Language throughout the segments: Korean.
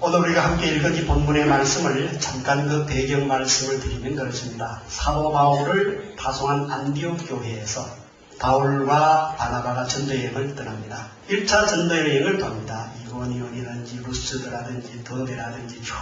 오늘 우리가 함께 읽은 이 본문의 말씀을 잠깐 그 배경 말씀을 드리면 그렇습니다. 사도 바울을 파송한 안디옥 교회에서 바울과 바나바가 전도여행을 떠납니다. 1차 전도여행을 돕니다. 이고니온이라든지 루스드라든지 더베라든지 쭉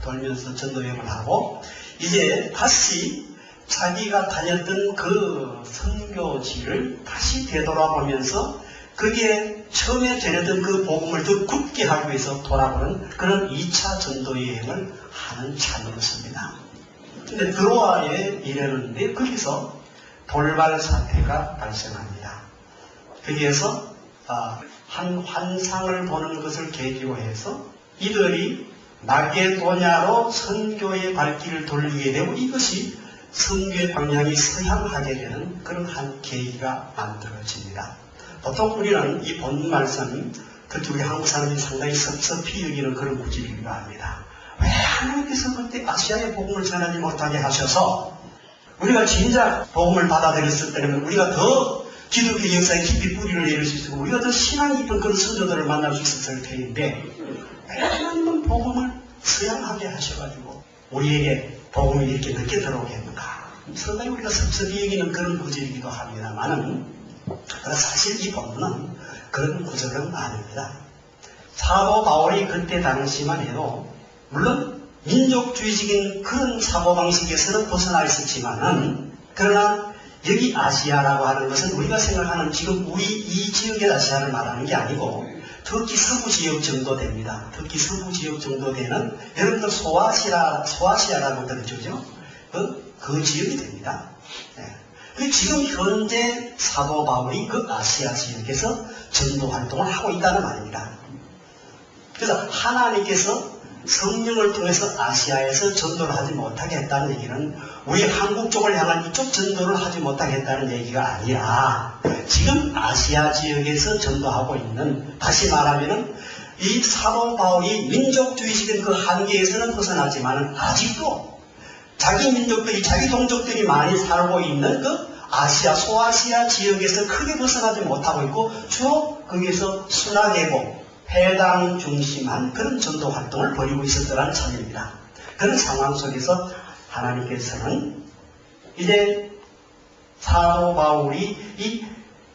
돌면서 전도여행을 하고 이제 다시 자기가 다녔던 그 선교지를 다시 되돌아보면서 그게 처음에 전했던 그 복음을 더 굳게 하기 위해서 돌아보는 그런 2차 전도여행을 하는 참이었습니다. 근데 드로아에 이르는데 거기서 돌발 사태가 발생합니다. 거기에서 한 환상을 보는 것을 계기로 해서 이들이 마게도냐로 선교의 발길을 돌리게 되고 이것이 선교의 방향이 서향하게 되는 그런 한 계기가 만들어집니다. 보통 우리는 이 본 말씀, 특히 우리 한국 사람이 상당히 섭섭히 여기는 그런 구절이기도 합니다. 왜 하나님께서 그때 아시아의 복음을 전하지 못하게 하셔서 우리가 진작 복음을 받아들였을 때는 우리가 더 기독교 역사에 깊이 뿌리를 내릴 수 있고 우리가 더 신앙 깊은 그런 선조들을 만날 수 있었을 텐데 왜 하나님은 복음을 서양하게 하셔가지고 우리에게 복음이 이렇게 늦게 들어오게 했는가. 상당히 우리가 섭섭히 여기는 그런 구절이기도 합니다만은 사실 이 본문은 그런 구절은 아닙니다. 사도 바울이 그때 당시만 해도 물론 민족주의적인 그런 사고방식에서는 벗어나 있었지만은 그러나 여기 아시아라고 하는 것은 우리가 생각하는 지금 우리 이 지역의 아시아를 말하는 게 아니고 터키 서부 지역 정도 됩니다. 터키 서부 지역 정도 되는 여러분들 소아시아라고 들으죠? 그 지역이 됩니다. 네. 지금 현재 사도 바울이 그 아시아 지역에서 전도 활동을 하고 있다는 말입니다. 그래서 하나님께서 성령을 통해서 아시아에서 전도를 하지 못하게 했다는 얘기는 우리 한국 쪽을 향한 이쪽 전도를 하지 못하게 했다는 얘기가 아니라 지금 아시아 지역에서 전도하고 있는, 다시 말하면은 이 사도 바울이 민족주의적인 그 한계에서는 벗어나지만 아직도 자기 민족들이, 자기 동족들이 많이 살고 있는 그 아시아, 소아시아 지역에서 크게 벗어나지 못하고 있고 주로 거기에서 순화되고 회당 중심한 그런 전도 활동을 벌이고 있었더라는 참입니다. 그런 상황 속에서 하나님께서는 이제 사도 바울이 이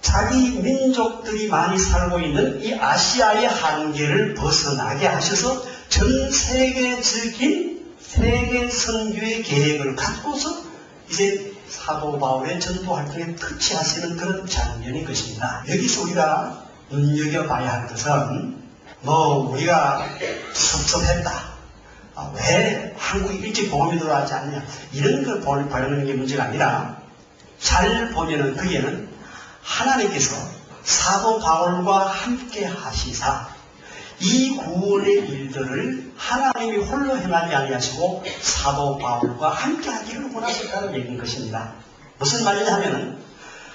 자기 민족들이 많이 살고 있는 이 아시아의 한계를 벗어나게 하셔서 전 세계적인 세계 선교의 계획을 갖고서 이제 사도 바울의 전도 활동에 터치하시는 그런 장면인 것입니다. 여기서 우리가 눈여겨봐야 할 것은 우리가 섭섭했다. 왜 한국이 일찍 복음이 들어가지 않냐. 이런 걸 보는 게 문제가 아니라 잘 보면은 거기에는 하나님께서 사도 바울과 함께 하시사 이 구원의 일들을 하나님이 홀로 행하지 아니하시고 사도 바울과 함께 하기를 원하셨다는 얘기인 것입니다. 무슨 말이냐 하면은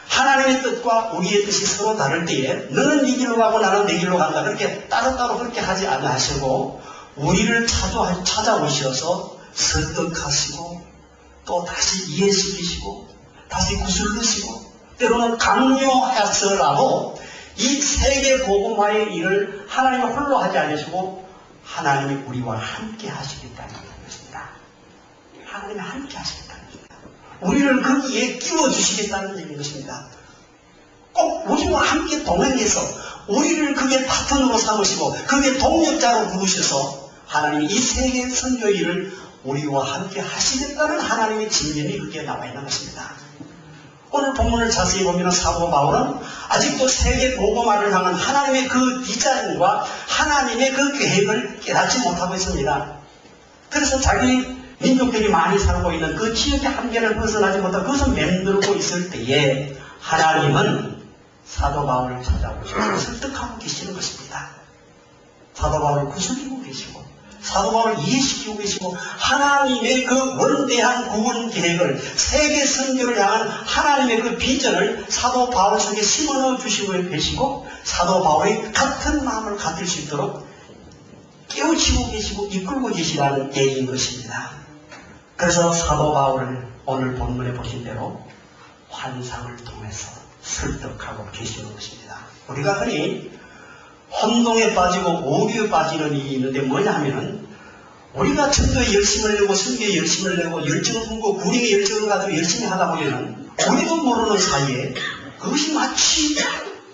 하나님의 뜻과 우리의 뜻이 서로 다를 때에 너는 네 길로 가고 나는 내 길로 간다. 그렇게 따로따로 그렇게 하지 아니하시고 우리를 찾아오셔서 설득하시고 또 다시 이해시키시고 다시 구슬르시고 때로는 강요하셔라도 이 세계 복음화의 일을 하나님이 홀로 하지 않으시고 하나님이 우리와 함께 하시겠다는 것입니다. 하나님이 함께 하시겠다는 것입니다. 우리를 거기에 끼워주시겠다는 얘기인 것입니다. 꼭 우리와 함께 동행해서 우리를 그게 파트너로 삼으시고 그게 동력자로 부르셔서 하나님이 이 세계 선교 일을 우리와 함께 하시겠다는 하나님의 진념이 거기에 나와 있는 것입니다. 오늘 본문을 자세히 보면 사도 바울은 아직도 세계 복음화를 향한 하나님의 그 디자인과 하나님의 그 계획을 깨닫지 못하고 있습니다. 그래서 자기 민족들이 많이 살고 있는 그 지역의 한계를 벗어나지 못하고 그것을 맴돌고 있을 때에 하나님은 사도 바울을 찾아오셔서 설득하고 계시는 것입니다. 사도 바울을 구슬리고 계시고 사도 바울을 이해시키고 계시고 하나님의 그 원대한 구원 계획을 세계 선교를 향한 하나님의 그 비전을 사도 바울 속에 심어넣어 주시고 계시고 사도 바울이 같은 마음을 가질 수 있도록 깨우치고 계시고 이끌고 계시라는 얘기인 것입니다. 그래서 사도 바울을 오늘 본문에 보신 대로 환상을 통해서 설득하고 계시는 것입니다. 우리가 흔히 혼동에 빠지고 오류에 빠지는 일이 있는데 뭐냐 하면은 우리가 전도에 열심을 내고 선교에 열심을 내고 열정을 품고 구림의 열정을 가지고 열심히 하다 보면은 우리도 모르는 사이에 그것이 마치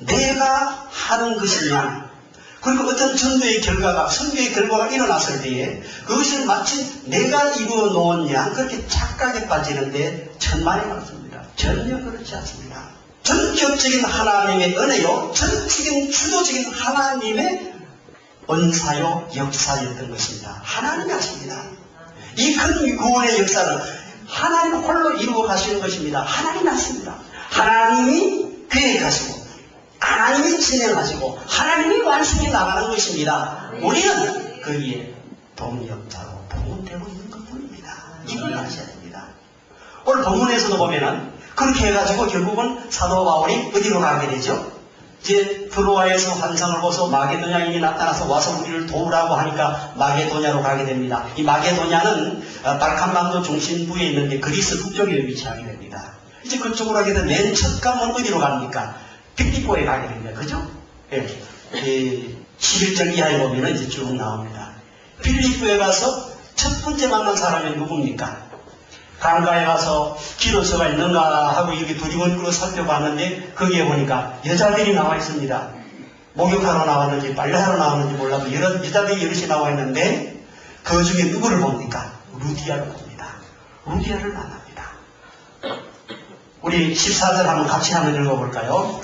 내가 하는 것이냐, 그리고 어떤 전도의 결과가, 선교의 결과가 일어났을 때에 그것을 마치 내가 이루어 놓은 양 그렇게 착각에 빠지는데 천만에 맞습니다. 전혀 그렇지 않습니다. 전격적인 하나님의 은혜요, 전적인 주도적인 하나님의 은사요, 역사였던 것입니다. 하나님이 하십니다. 이 큰 구원의 역사는 하나님 홀로 이루어 가시는 것입니다. 하나님이 하십니다. 하나님이 계획하시고 하나님이 진행하시고 하나님이 완성해 나가는 것입니다. 우리는 거기에 동역자로 봉헌되고 있는 것뿐입니다. 이걸 아셔야 됩니다. 오늘 본문에서도 보면은 그렇게 해가지고 결국은 사도 바울이 어디로 가게 되죠? 이제 드로아에서 환상을 보서 마게도냐인이 나타나서 와서 우리를 도우라고 하니까 마게도냐로 가게 됩니다. 이 마게도냐는 발칸반도 중심부에 있는데 그리스 북쪽에 위치하게 됩니다. 이제 그쪽으로 가게 되면 맨 첫 가면 어디로 갑니까? 필리포에 가게 됩니다. 그죠? 예. 11절 이하에 보면 이제 쭉 나옵니다. 필리포에 가서 첫 번째 만난 사람이 누굽니까? 강가에 가서 기도서가 있는가 하고 이렇게 두리번꾸로 살펴봤는데 거기에 보니까 여자들이 나와 있습니다. 목욕하러 나왔는지 빨래하러 나왔는지 몰라도 여자들이 여럿이 나와 있는데 그 중에 누구를 봅니까? 루디아를 봅니다. 루디아를 만납니다. 우리 14절 한번 같이 한번 읽어볼까요?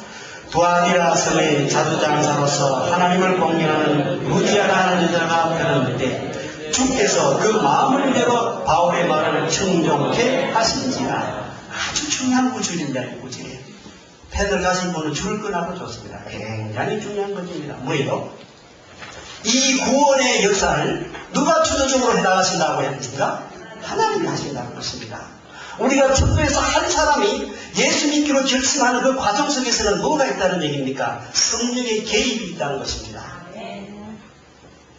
두아디라 성의 자주장사로서 하나님을 공경하는 루디아라 하는 여자가 들었는데 주께서 그 마음을 열어 바울의 말을 청종케 하신지라. 아주 중요한 구절입니다. 이 구절이. 패들 가신 분은 줄을 끄나고 좋습니다. 굉장히 중요한 것입니다. 뭐예요? 이 구원의 역사를 누가 주도적으로 해나가신다고 했습니까? 하나님이 하신다는 것입니다. 우리가 전도에서 한 사람이 예수 믿기로 결심하는 그 과정 속에서는 뭐가 있다는 얘기입니까? 성령의 개입이 있다는 것입니다.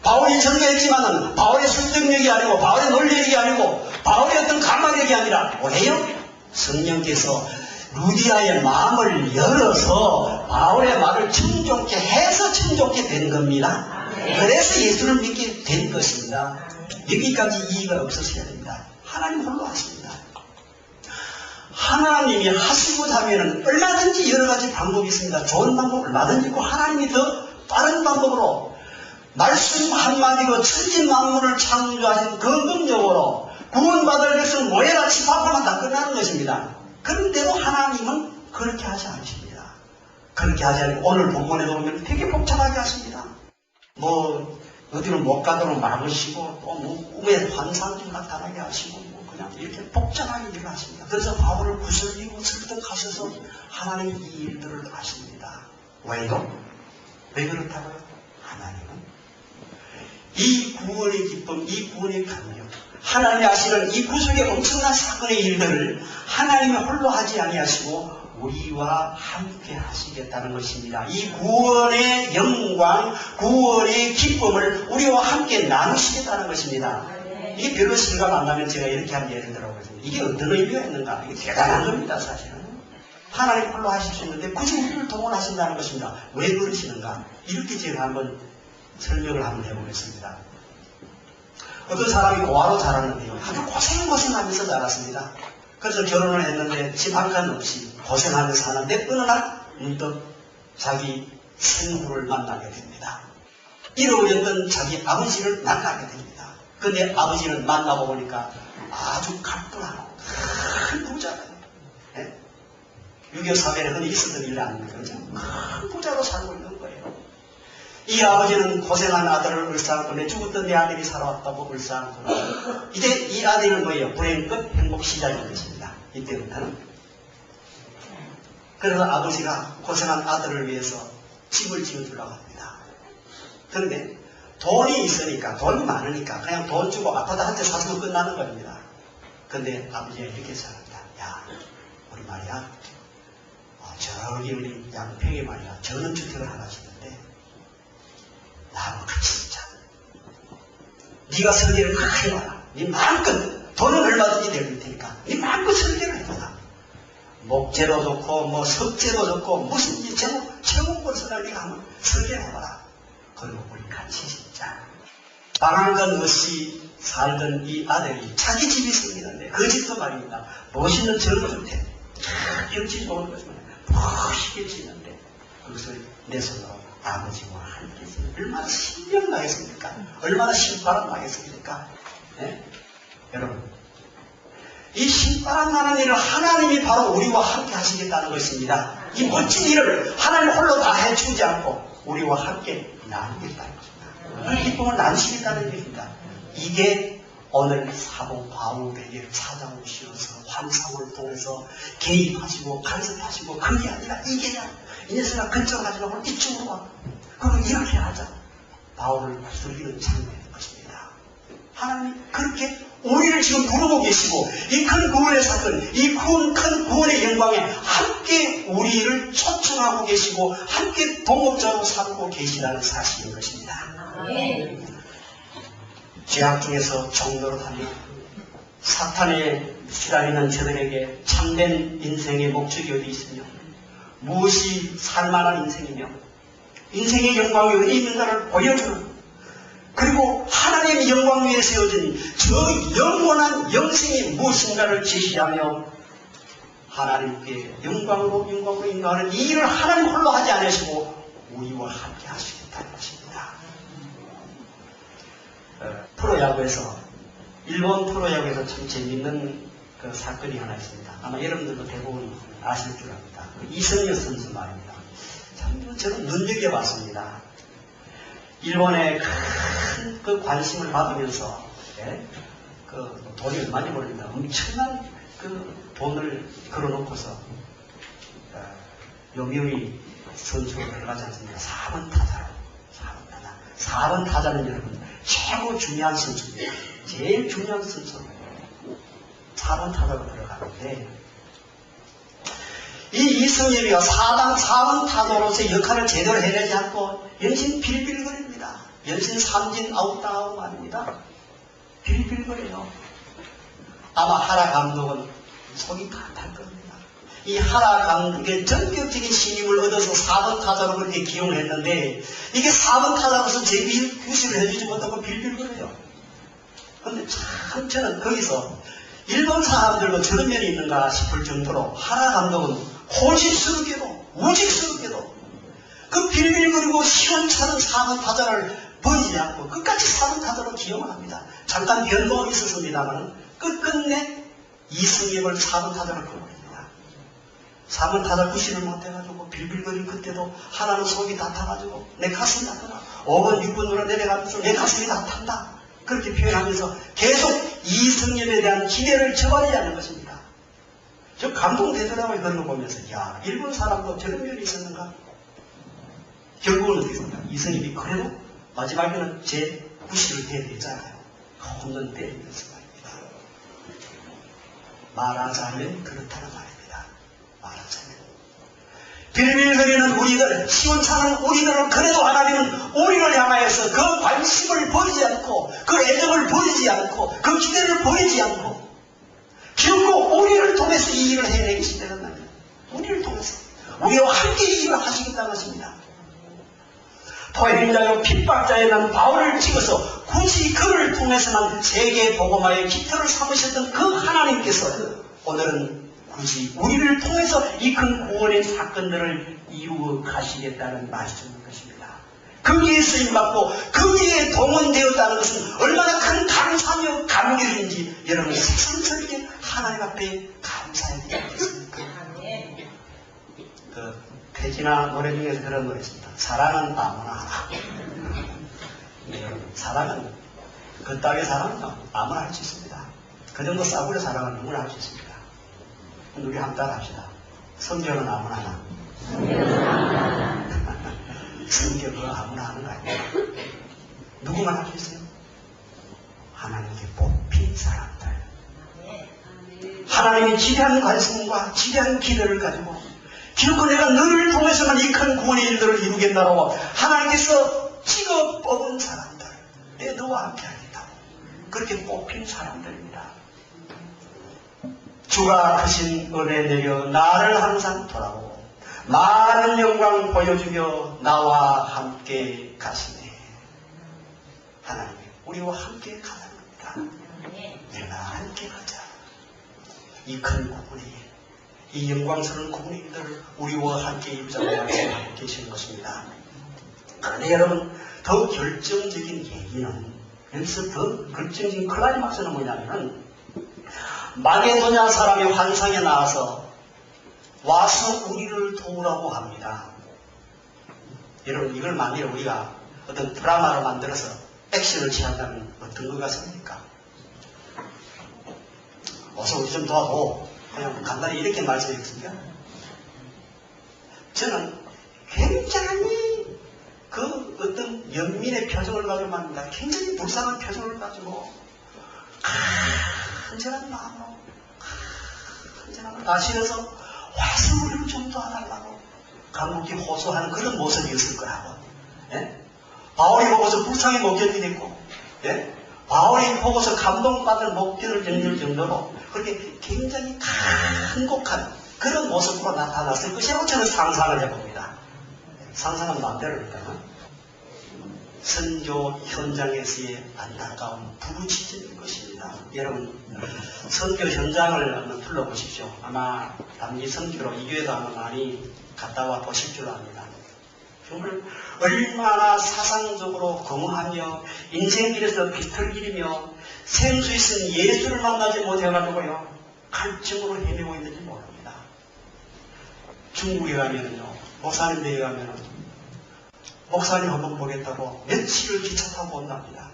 바울이 전도했지만은 바울의 설득력이 아니고 바울의 논리력이 아니고 바울의 어떤 감화력이 아니라 뭐예요? 성령께서 루디아의 마음을 열어서 바울의 말을 청종케 해서 청종케 된 겁니다. 그래서 예수를 믿게 된 것입니다. 여기까지 이의가 없었어야 됩니다. 하나님 홀로 하십니다. 하나님이 하시고자 하면 얼마든지 여러 가지 방법이 있습니다. 좋은 방법 얼마든지 있고 하나님이 더 빠른 방법으로 말씀 한마디로 천지 만물을 창조하신 그 능력으로 구원받을 것은 모여라 집합하면 다 끝나는 것입니다. 그런데도 하나님은 그렇게 하지 않으십니다. 그렇게 하지 않고 오늘 본문에 보면 되게 복잡하게 하십니다. 뭐 어디를 못 가도록 막으시고 또 뭐 꿈에 환상 좀 나타나게 하시고 뭐 그냥 이렇게 복잡하게 일을 하십니다. 그래서 바울을 구슬리고 설득하셔서 하나님 이 일들을 하십니다. 왜요? 왜 그렇다고요? 하나님은 이 구원의 기쁨, 이 구원의 감격, 하나님이 하시는 이 구속의 엄청난 사건의 일들을 하나님이 홀로 하지 아니하시고 우리와 함께 하시겠다는 것입니다. 이 구원의 영광, 구원의 기쁨을 우리와 함께 나누시겠다는 것입니다. 이게 별로 실감 안 나면 제가 이렇게 한번 예를 들어보겠습니다. 이게 어떤 의미가 있는가? 이게 대단한 겁니다, 사실은. 하나님 홀로 하실 수 있는데 굳이 우리를 동원하신다는 것입니다. 왜 그러시는가? 이렇게 제가 한번 설명을 한번 해보겠습니다. 어떤 사람이 고아로 자랐는데요. 아주 고생하면서 자랐습니다. 그래서 결혼을 했는데 집 한 칸 없이 고생하면서 사는데 어느 날 문득 자기 생부를 만나게 됩니다. 잃어버렸던 자기 아버지를 만나게 됩니다. 그런데 아버지를 만나고 보니까 아주 가뿐하고 큰 부자예요. 네? 6.25 사변에 흔히 있었던 일 아닙니까? 큰 부자로 살고 있는 거예요. 이 아버지는 고생한 아들을 울상하고 내 죽었던 내 아들이 살아왔다고 울상하고 이제 이 아들은 뭐예요? 불행끝 행복 시작인 것입니다. 이때부터는. 그래서 아버지가 고생한 아들을 위해서 집을 지어주려고 합니다. 그런데 돈이 있으니까, 돈이 많으니까 그냥 돈 주고 아파트 한 채 사주면 끝나는 겁니다. 그런데 아버지가 이렇게 생각합니다. 야, 우리 말이야, 저기 우리 양평에 말이야, 전원주택을 하나 짓는데 나하고 같이 있자. 네가 설계를 그렇게 해봐라. 네 마음껏 돈은 얼마든지 내줄 테니까 네 마음껏 설계를 해봐라. 목재도 좋고 뭐 석재도 좋고 무슨 제목을 써달 네가 한번 설계를 해봐라. 그리고 우리 같이 진짜 방황건 없이 살던 이 아들이 자기 집이 있습니다. 그 집도 말입니다. 멋있는 젊은데 경치 좋은 것이면 멋있게 지는데 그것을 내 손으로 아버지와 함께 했으면 얼마나 신명 나겠습니까? 얼마나 신바람 나겠습니까? 네? 여러분, 이 신바람 나는 일을 하나님이 바로 우리와 함께 하시겠다는 것입니다. 이 멋진 일을 하나님 홀로 다 해주지 않고 우리와 함께 나누겠다는 것입니다. 이 기쁨을 나누시겠다는 것입니다. 이게 오늘 사도 바울에게 찾아오셔서 환상을 통해서 개입하시고 간섭하시고 그게 아니라 이게야 이 녀석아 근처로 가지 말고 이쪽으로 와. 그리고 이렇게 하자. 바울을 부르기는 장면인 것입니다. 하나님이 그렇게 우리를 지금 부르고 계시고 이 큰 구원의 사건, 이 큰 구원의 영광에 함께 우리를 초청하고 계시고 함께 동업자로 삼고 계시다는 사실인 것입니다. 죄악 중에서 종로로 달려 사탄에 시달리는 저들에게 참된 인생의 목적이 어디 있으며 무엇이 살만한 인생이며 인생의 영광이 어디 있는가를 보여주는 그리고 하나님의 영광 위에 세워진 저 영원한 영생이 무엇인가를 제시하며 하나님께 영광으로 인도하는 이 일을 하나님 홀로 하지 않으시고 우리와 함께 하시겠다는 것입니다. 프로야구에서 일본 프로야구에서 참 재밌는 그 사건이 하나 있습니다. 아마 여러분들도 대부분 아실 줄 압니다. 이승엽 선수 말입니다. 참 저는 눈여겨봤습니다. 일본의 큰 그 관심을 받으면서 그 돈이 얼마나 벌립니다. 엄청난 그 돈을 걸어놓고서 요미우리 선수로 들어가지 않습니까? 4번 타자로 4번 타자는 여러분 최고 중요한 선수입니다. 제일 중요한 선수 4번 타자로 들어가는데 이 이승엽이가 4번 타자로서의 역할을 제대로 해내지 않고 연신 빌빌거립니다. 연신 삼진 아웃다운 아닙니다. 빌빌거려요. 아마 하라 감독은 속이 탈탈 겁니다. 이 하라 감독의 전격적인 신임을 얻어서 4번 타자로 그렇게 기용을 했는데 이게 4번 타자로서 제규식을 해주지 못하고 빌빌거려요. 그런데 참 저는 거기서 일본 사람들도 저런 면이 있는가 싶을 정도로 하라 감독은 호시스럽게도 우직스럽게도 그 빌빌거리고 시원찮은 4번 타자를 버리지 않고 끝까지 4번 타자로 기용을 합니다. 잠깐 변동이 있었습니다만 끝끝내 이승엽을 4번 타자로 끌어버립니다. 4번 타자 구실을 못해가지고 빌빌거린 그때도 하나는 속이 다 타가지고 내 가슴이 다 타다. 5번 6번으로 내려가면서 내 가슴이 다 탄다. 그렇게 표현하면서 계속 이승엽에 대한 기대를 저버리지 않는 것입니다. 저 감동되더라고요. 그런 거 보면서 야 일본 사람도 저런 면이 있었는가? 결국은 어떻게 했습니까? 이승엽이 그래도 마지막에는 제 구실을 해야 되잖아요. 홈런 때리면서 말입니다. 말하자면 그렇다는 말입니다. 말하자면 빌빌거리는 우리들, 시원찮은 우리들을 그래도 하나님은 우리를 향하여서 그 관심을 버리지 않고 그 애정을 버리지 않고 그 기대를 버리지 않고 결국 우리를 통해서 이 일을 해내기 시작한다면 우리를 통해서 우리와 함께 이 일을 하시겠다는 것입니다. 포행자요 핍박자에 난 바울을 찍어서 굳이 그를 통해서만 세계 복음화의 기틀을 삼으셨던 그 하나님께서 오늘은 굳이 우리를 통해서 이 큰 구원의 사건들을 이루어 가시겠다는 말씀인 것입니다. 거기에 쓰임받고 거기에 동원되었다는 것은 얼마나 큰 감사며 감격인지 여러분 새삼스럽게 하나님 앞에 감사해야 되겠습니까? 태진아 노래 중에서 그런 노래 있습니다. 사랑은 아무나 하라. 네, 여러분 사랑은 그 땅의 사랑은 아무나 할 수 있습니다. 그 정도 싸구려 사랑은 누구나 할 수 있습니다. 우리 한번 합시다. 성경은 아무나 하나. 성경은 아무나 하는 거 아니에요. 누구만 할 수 있어요? 하나님께 뽑힌 사람들. 하나님이 지대한 관심과 지대한 기대를 가지고 결국 내가 너를 통해서만 이 큰 구원의 일들을 이루겠다고 하나님께서 찍어 뽑은 사람들, 내 너와 함께 하겠다고 그렇게 뽑힌 사람들입니다. 주가 크신 은혜 내려 나를 항상 돌아보고 많은 영광 보여주며 나와 함께 가시네. 하나님 우리와 함께 가자는 겁니다. 내가 함께 가자. 이 큰 구분이, 이 영광스러운 구분이들 우리와 함께 입장을 말씀하고 계시는 것입니다. 그런데 여러분, 더 결정적인 얘기는, 여기서 더 결정적인 클라이막스는 뭐냐면은, 마게도냐 사람의 환상에 나와서 와서 우리를 도우라고 합니다. 여러분, 이걸 만일 우리가 어떤 드라마로 만들어서 액션을 취한다면 어떤 것 같습니까? 어서 우리 좀 도와줘. 그냥 간단히 이렇게 말씀드리겠습니다. 저는 굉장히 그 어떤 연민의 표정을 가지고 말입니다. 굉장히 불쌍한 표정을 가지고 간절한 마음으로 다 실어서 와서 우리를 좀 도와달라고 간곡히 호소하는 그런 모습이었을 거라고. 예? 바울이 보고서 불쌍히 못 견디겠고, 예? 바울이 보고서 감동받을 목표를 견딜 정도로 그렇게 굉장히 간곡한 그런 모습으로 나타났을 것이라고 저는 상상을 해봅니다. 상상은 마음대로니까. 선교 현장에서의 안타까운 부부치적인 것입니다. 여러분, 선교 현장을 한번 둘러보십시오. 아마 단기 선교로 이 교회도 아마 많이 갔다 와 보실 줄 압니다. 정말 얼마나 사상적으로 공허하며 인생길에서 비틀기리며 생수 있은 예수를 만나지 못해가지고요 갈증으로 헤매고 있는지 모릅니다. 중국에 가면은요, 목사님들에 가면은 목사님 한번 보겠다고 며칠을 기차 타고 온답니다.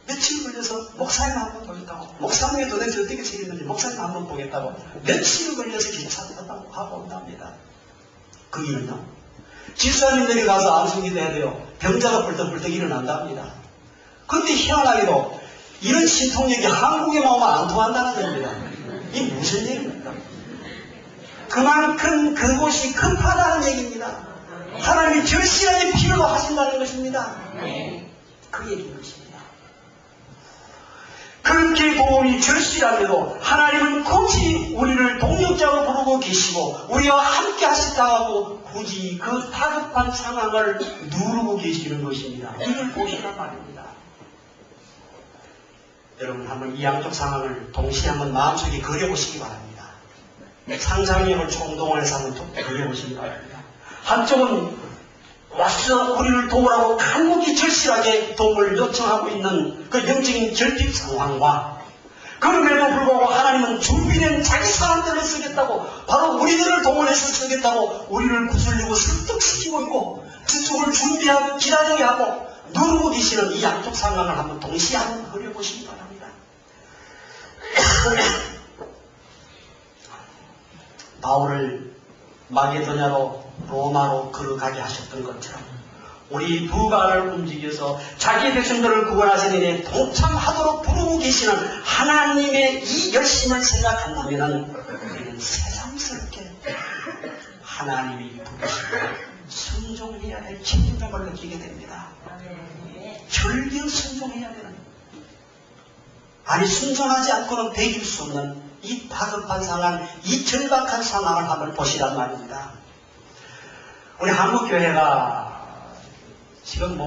며칠 걸려서 목사님 한번 보겠다고, 목사님이 도대체 어떻게 생겼는지 목사님 한번 보겠다고 며칠 걸려서 기차 타고 하고 온답니다. 거기는요, 집사님들이 가서 안수기도 해야 돼요. 병자가 벌떡벌떡 일어난답니다. 그런데 희한하게도 이런 신통력이 한국에만 오면 안 통한다는 겁니다. 이게 무슨 얘기입니까? 그만큼 그곳이 급하다는 얘기입니다. 하나님이 절실하게 필요로 하신다는 것입니다. 그 얘기인 것입니다. 그렇게 도움이 절실한데도 하나님은 굳이 우리를 동력자로 부르고 계시고 우리와 함께 하셨다고 굳이 그 다급한 상황을 누르고 계시는 것입니다. 이걸 보시란 말입니다. 여러분 한번 이 양쪽 상황을 동시에 한번 마음속에 그려보시기 바랍니다. 상상력을 총동원해서 한번 그려보시기 바랍니다. 한쪽은 와서 우리를 도우라고 간곡히 절실하게 도움을 요청하고 있는 그 영적인 결핍 상황과 그럼에도 불구하고 하나님은 준비된 자기 사람들을 쓰겠다고 바로 우리들을 동원해서 쓰겠다고 우리를 구슬리고 설득시키고 있고 그쪽을 준비하고 기다리게 하고 누르고 계시는 이 양쪽 상황을 한번 동시에 한번 그려보시기 바랍니다. 바울을 마게도냐로 로마로 걸어가게 하셨던 것처럼 우리 부가를 움직여서 자기 백성들을 구원하시는 일에 동참하도록 부르고 계시는 하나님의 이 열심을 생각한다면 우리는 새삼스럽게 하나님이 부르시고 순종해야 될 책임감을 느끼게 됩니다. 절경 순종해야 되는, 아니 순종하지 않고는 배길 수 없는 이 다급한 상황, 이 절박한 상황을 한번 보시란 말입니다. 우리 한국교회가 지금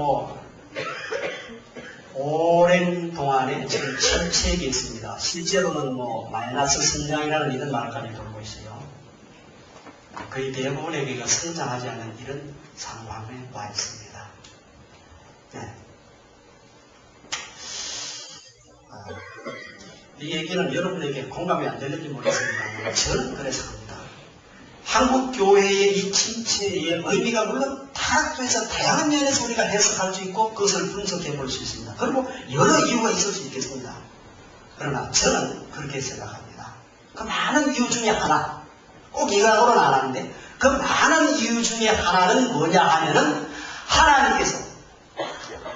오랜 동안에 지금 침체기에 있습니다. 실제로는 마이너스 성장이라는 이런 말까지 돌고 있어요. 거의 대부분의 교회가 성장하지 않는 이런 상황에 와 있습니다. 네. 이 얘기는 여러분에게 공감이 안 되는지 모르겠습니다. 저는 그래서 합니다. 한국 교회의 이 침체의 의미가 물론 타락돼서 다양한 면에서 우리가 해석할 수 있고 그것을 분석해 볼 수 있습니다. 그리고 여러 이유가 있을 수 있겠습니다. 그러나 저는 그렇게 생각합니다. 그 많은 이유 중에 하나, 꼭 이거하고는 안 하는데 그 많은 이유 중에 하나는 뭐냐 하면은 하나님께서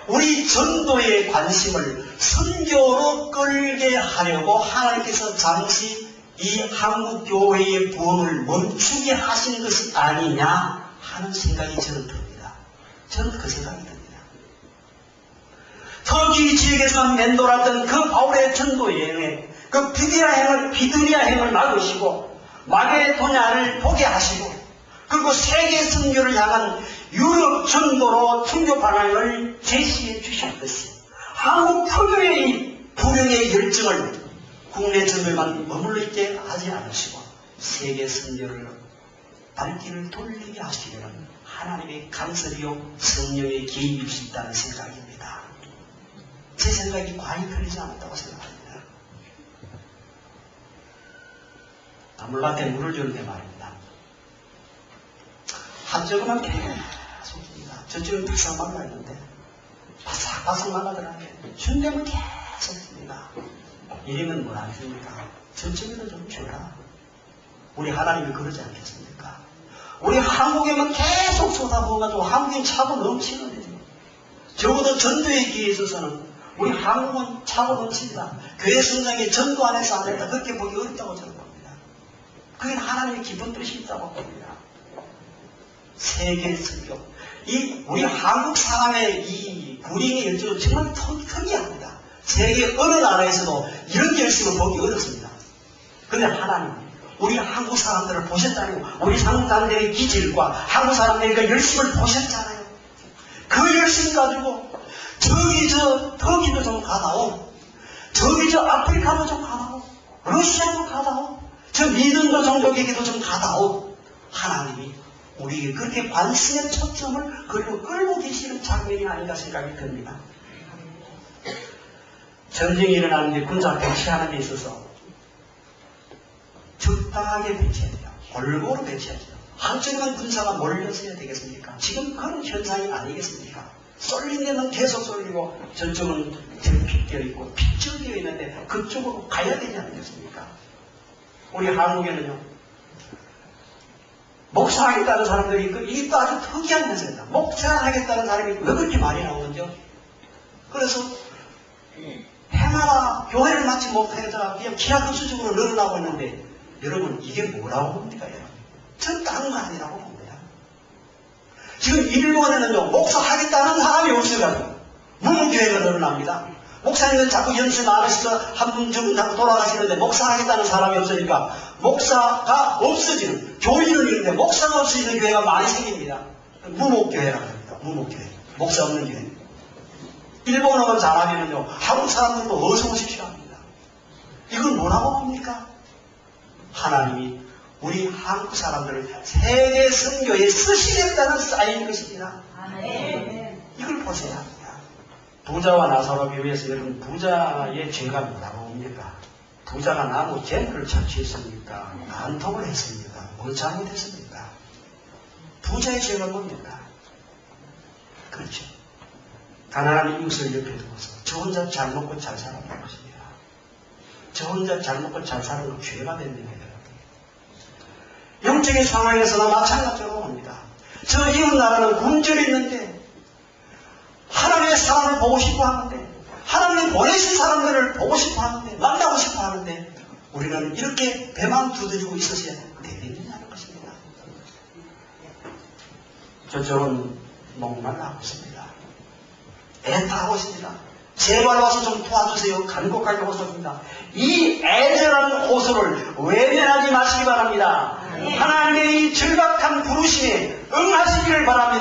우리 전도의 관심을 선교로 끌게 하려고 하나님께서 잠시 이 한국교회의 부흥을 멈추게 하신 것이 아니냐 하는 생각이 저는 듭니다. 저는 그 생각이 듭니다. 터키 지역에서 맴돌았던 그 바울의 전도 여행에 그 비드니아 행을 막으시고 마게도냐를 보게 하시고 그리고 세계 선교를 향한 유럽 전도로 선교 방향을 제시해 주신 것이 한국 표류의 이 불행의 열정을 국내 전도에만 머물러 있게 하지 않으시고 세계 선교를 발길을 돌리게 하시려는 하나님의 간섭이요 성령의 개입일 수 있다는 생각입니다. 제 생각이 과히 틀리지 않았다고 생각합니다. 나물밭에 물을 주는데 말입니다. 한쪽은 계속입니다. 저쪽은 바싹 말라있는데 바싹바싹 말라들어가게 준대면 계속입니다. 이러면 뭘 하십니까? 저쪽에도 좀 줘라. 우리 하나님이 그러지 않겠습니까? 우리 한국에만 계속 쏟아부어가지고 한국인 차고 넘치는데 적어도 전도의 기회에 있어서는 우리 한국은 차고 넘칩니다. 교회 성장에 전도 안에서 안 된다. 그렇게 보기 어렵다고 저는 봅니다. 그게 하나님의 기쁜 뜻이 있다고 봅니다. 세계 선교. 우리 한국 사람의 이 불행의 열정은 정말 특이합니다. 세계 어느 나라에서도 이런 열심을 보기 어렵습니다. 그런데 하나님, 우리 한국 사람들을 보셨잖아요. 우리 한국 사람들의 기질과 한국 사람들의 그 열심을 보셨잖아요. 그 열심 가지고 터키도 좀 가다오. 아프리카도 좀 가다오. 러시아도 가다오. 미든도 종족에게도 좀 가다오. 하나님이 우리에게 그렇게 관심의 초점을 끌고 계시는 장면이 아닌가 생각이 듭니다. 전쟁이 일어나는데 군사 배치하는 데 있어서 적당하게 배치해야 돼요. 골고루 배치해야 돼요. 한쪽에만 군사가 몰려서 해야 되겠습니까? 지금 그런 현상이 아니겠습니까? 쏠린 데는 계속 쏠리고 저쪽은 빗겨 있고 빗겨져 있는데 그쪽으로 가야 되지 않겠습니까? 우리 한국에는요. 목사하겠다는 사람들이 이게 또 아주 특이한 면세입니다. 목사하겠다는 사람이 왜 그렇게 많이 나오는지요? 그래서 해마다 교회를 마치 못하겠다가 그냥 기하급수적으로 늘어나고 있는데 여러분 이게 뭐라고 봅니까? 전 다른 거 아니라고 봅니다. 지금 일본에는요 목사하겠다는 사람이 없어가지고 무교회가 늘어납니다. 목사님은 자꾸 연세 많으시고 한 분 두 분 자꾸 돌아가시는데 목사하겠다는 사람이 없으니까 목사가 없어지는 교인은 있는데 목사가 없어지는 교회가 많이 생깁니다. 무목교회라고 합니다. 무목교회. 목사 없는 교회. 일본어만 잘하면요 한국 사람들도 어서 오십시오 합니다. 이건 뭐라고 봅니까? 하나님이 우리 한국 사람들을 세계 선교에 쓰시겠다는 사인인 것입니다. 이걸 보셔야 합니다. 부자와 나사로 비유해서 여러분 부자의 죄가 뭐라고 봅니까? 부자가 나무 잼을 착취했습니까? 간통을 했습니까? 뭘 잘못했습니까? 부자의 죄가 뭡니까? 그렇죠. 가난한 이웃을 옆에 두고서 저 혼자 잘 먹고 잘 살아가는 것입니다. 저 혼자 잘 먹고 잘 사는 건 죄가 됩니다. 영적인 상황에서나 마찬가지로 봅니다. 저 이웃 나라는 굶주려 있는데 하나님의 사람을 보고 싶어 하는데 하나님이 보내신 사람들을 보고 싶어 하는데 만나고 싶어 하는데 우리는 이렇게 배만 두드리고 있어서야 되겠느냐는 것입니다. 저쪽은 목말라하고 있습니다. 애타하고 있습니다. 제발 와서 좀 도와주세요. 간곡하게 호소합니다. 이 애절한 호소를 외면하지 마시기 바랍니다. 하나님의 이 절박한 부르심에 응하시기를 바랍니다.